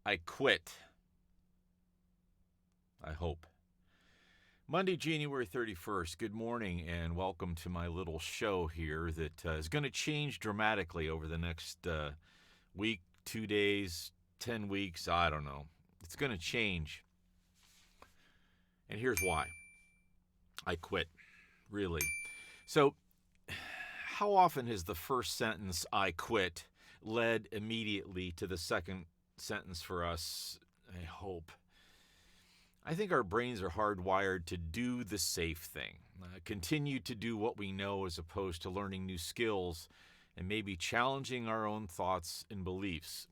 I quit. I hope. Monday, January 31st. Good morning and welcome to my little show here that is going to change dramatically over the next week, 2 days, 10 weeks. I don't know. It's going to change. And here's why. I quit. Really. So, how often has the first sentence, I quit, led immediately to the second sentence for us? I hope. I think our brains are hardwired to do the safe thing, continue to do what we know as opposed to learning new skills and maybe challenging our own thoughts and beliefs.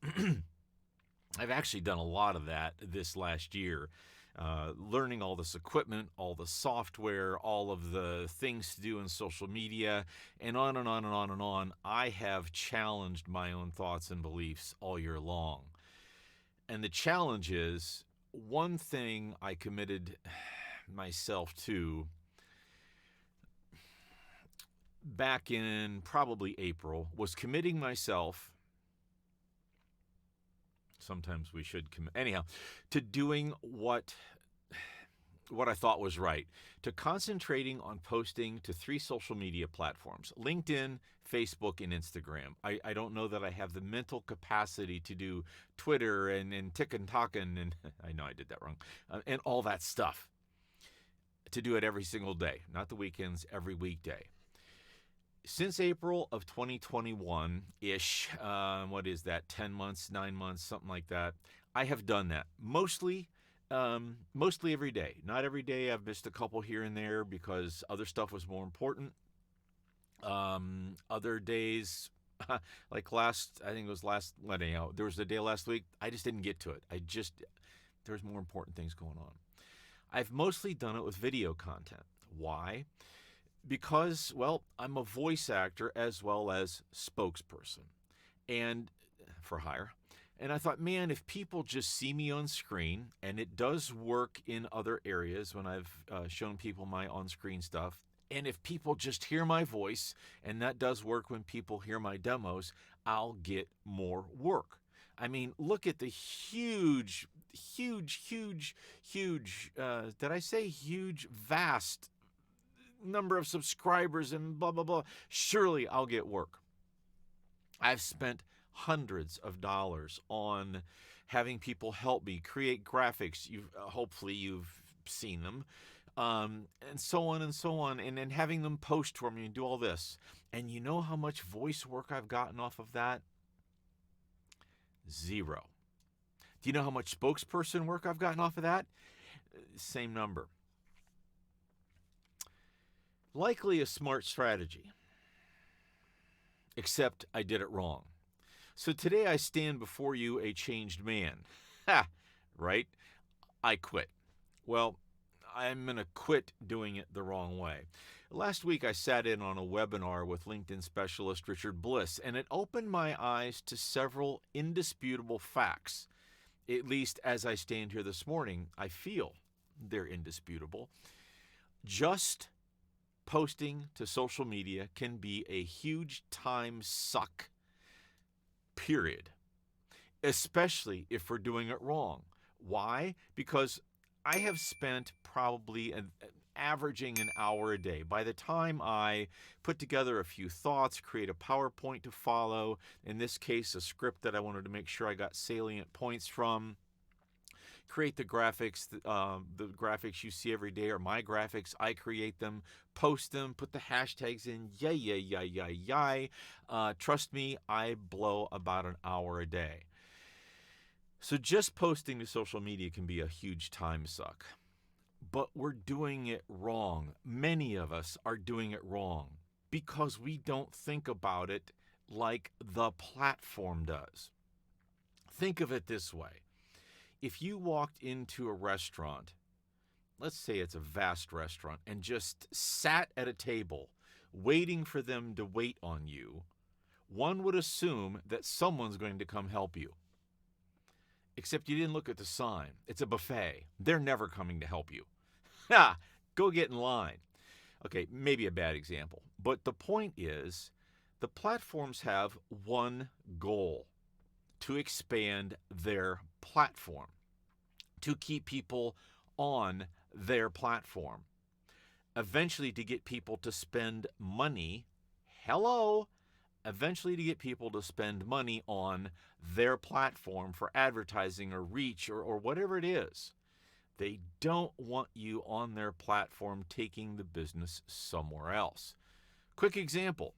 I've actually done a lot of that this last year, learning all this equipment, all the software, all of the things to do in social media, and on and on and on and on. I have challenged my own thoughts and beliefs all year long. And the challenge is, one thing I committed myself to back in probably April was committing myself, sometimes we should commit, anyhow, to doing what I thought was right, to concentrating on posting to 3 social media platforms: LinkedIn, Facebook, and Instagram. I don't know that I have the mental capacity to do Twitter and TikTok and I know I did that wrong, and all that stuff, to do it every single day, not the weekends, every weekday. Since April of 2021-ish, what is that, 10 months, 9 months, something like that, I have done that. Mostly every day. Not every day. I've missed a couple here and there because other stuff was more important. Other days, like there was a day last week, I just didn't get to it. There's more important things going on. I've mostly done it with video content. Why? Because, well, I'm a voice actor as well as spokesperson, and for hire. And I thought, man, if people just see me on screen, and it does work in other areas when I've shown people my on-screen stuff, and if people just hear my voice, and that does work when people hear my demos, I'll get more work. I mean, look at the huge, did I say huge, vast number of subscribers and blah, blah, blah. Surely I'll get work. I've spent hundreds of dollars on having people help me create graphics. Hopefully you've seen them, and so on and so on, and then having them post for me and do all this. And you know how much voice work I've gotten off of that? 0. Do you know how much spokesperson work I've gotten off of that? Same number. Likely a smart strategy, except I did it wrong. So today I stand before you a changed man. Ha! Right? I quit. Well, I'm going to quit doing it the wrong way. Last week I sat in on a webinar with LinkedIn specialist Richard Bliss, and it opened my eyes to several indisputable facts. At least as I stand here this morning, I feel they're indisputable. Just posting to social media can be a huge time suck, period. Especially if we're doing it wrong. Why? Because I have spent probably averaging an hour a day. By the time I put together a few thoughts, create a PowerPoint to follow, in this case a script that I wanted to make sure I got salient points from, create the graphics. The graphics you see every day are my graphics. I create them, post them, put the hashtags in. Yay. Trust me, I blow about an hour a day. So just posting to social media can be a huge time suck. But we're doing it wrong. Many of us are doing it wrong because we don't think about it like the platform does. Think of it this way. If you walked into a restaurant, let's say it's a vast restaurant, and just sat at a table waiting for them to wait on you, one would assume that someone's going to come help you. Except you didn't look at the sign. It's a buffet. They're never coming to help you. Ha! Go get in line. Okay, maybe a bad example. But the point is, the platforms have one goal: to expand their platform, to keep people on their platform, eventually to get people to spend money. Hello. Eventually to get people to spend money on their platform for advertising or reach or whatever it is. They don't want you on their platform taking the business somewhere else. Quick example.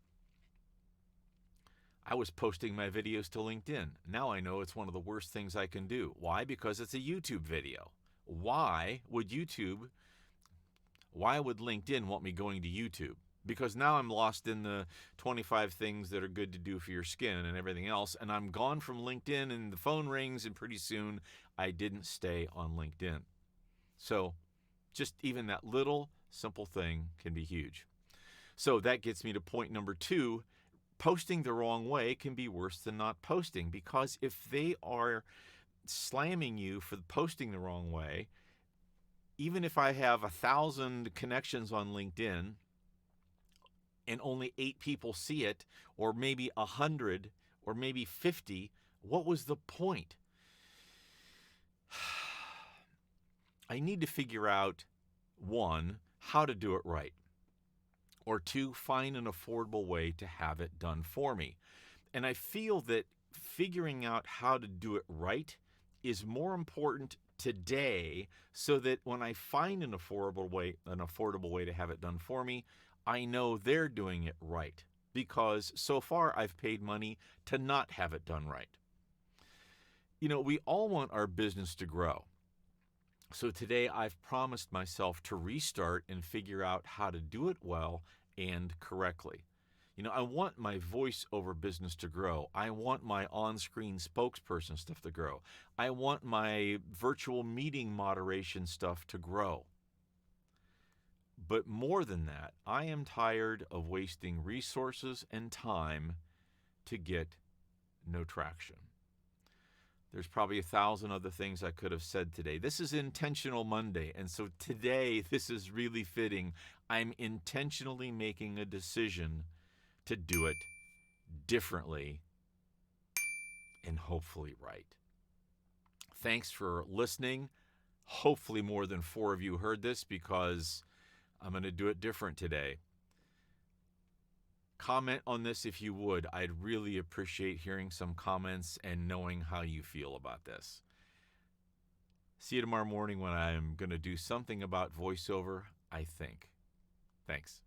I was posting my videos to LinkedIn. Now I know it's one of the worst things I can do. Why? Because it's a YouTube video. Why would LinkedIn want me going to YouTube? Because now I'm lost in the 25 things that are good to do for your skin and everything else, and I'm gone from LinkedIn and the phone rings, and pretty soon I didn't stay on LinkedIn. So just even that little simple thing can be huge. So that gets me to point number 2. Posting the wrong way can be worse than not posting, because if they are slamming you for posting the wrong way, even if I have 1,000 connections on LinkedIn and only 8 people see it, or maybe 100, or maybe 50, what was the point? I need to figure out, 1, how to do it right, or 2, find an affordable way to have it done for me. And I feel that figuring out how to do it right is more important today, so that when I find an affordable way to have it done for me, I know they're doing it right, because so far I've paid money to not have it done right. You know, we all want our business to grow. So today I've promised myself to restart and figure out how to do it well and correctly. You know, I want my voiceover business to grow. I want my on-screen spokesperson stuff to grow. I want my virtual meeting moderation stuff to grow. But more than that, I am tired of wasting resources and time to get no traction. There's probably 1,000 other things I could have said today. This is Intentional Monday, and so today this is really fitting. I'm intentionally making a decision to do it differently and hopefully right. Thanks for listening. Hopefully more than 4 of you heard this, because I'm going to do it different today. Comment on this if you would. I'd really appreciate hearing some comments and knowing how you feel about this. See you tomorrow morning when I'm going to do something about voiceover, I think. Thanks.